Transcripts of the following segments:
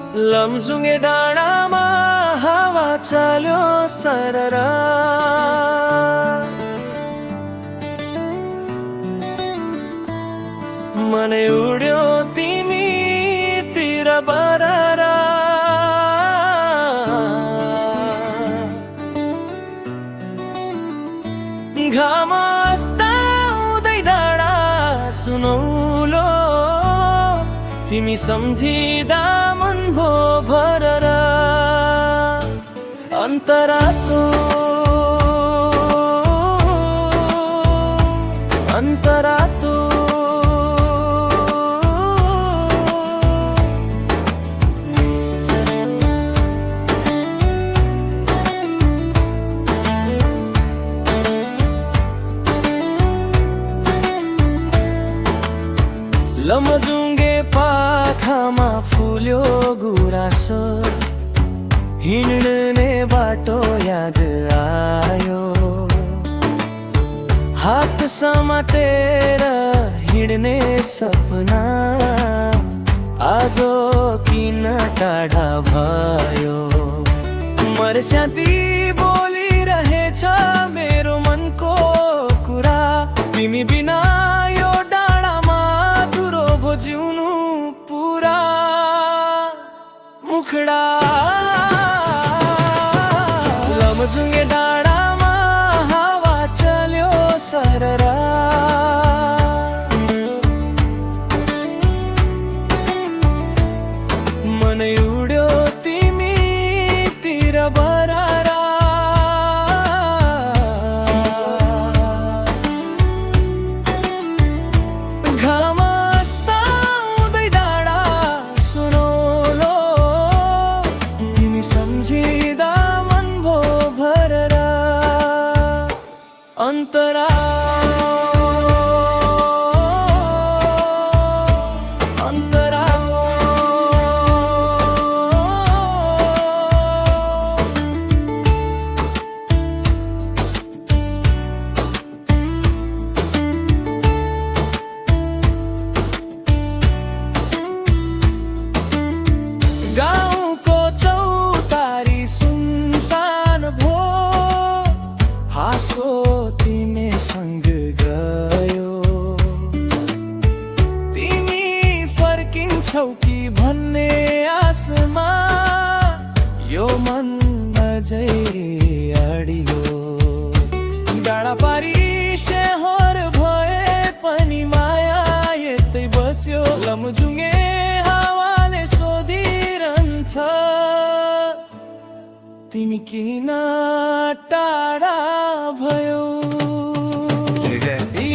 लमजुङे डाँडामा हावा चल्यो सररा, मनै उड्यो तिमीतिर बररा। घाम अस्ताउँदै डाँडा सुनौलो, तिमी सम्झिँदा मन भो भररा। अन्तरातो अन्तरातो लमजुङ्गे पाखामा फुल्यो गुराँसो, हिँड्ने बाटो याद आयो। हात समातेर हिँड्ने सपना आज किन टाढा भयो। मर्स्याती बोलिरहेछ मेरो मनको कुरा, तिमी बिना यो डाँडामा धुरो भो जिउनु पुरा। मुखडा लमजुङ्गे डाँडामा हावा चल्यो सररा, मनै उड्यो तिमीतिर बररा। घाम अस्ताउँदै डाँडा सुनौलो, तिमी सम्झिँदा मन भो भररा। अन्तरा अन्तरा गाउँको चौतारी सुनसान भो, हाँसो तिमीसँग गयो। तिमी फर्किन्छौ कि भन्ने आसमा यो मन अझै अडियो। डाँडा पारी शहर भए पनि माया यतै बस्यो। लमजुङ्गे हावाले सोधिरहन्छ तिमी किन टाढा भयो।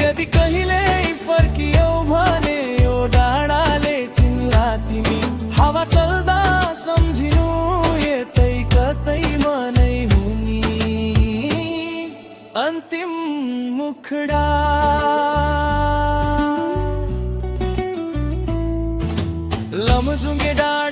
यदि कहिल्यै फर्कियौ भने यो डाँडाले चिन्ला तिमी। हावा चल्दा सम्झिनु यतै कतै मनै हुनी। अन्तिम मुखडा लमजुङ्गे डाँडा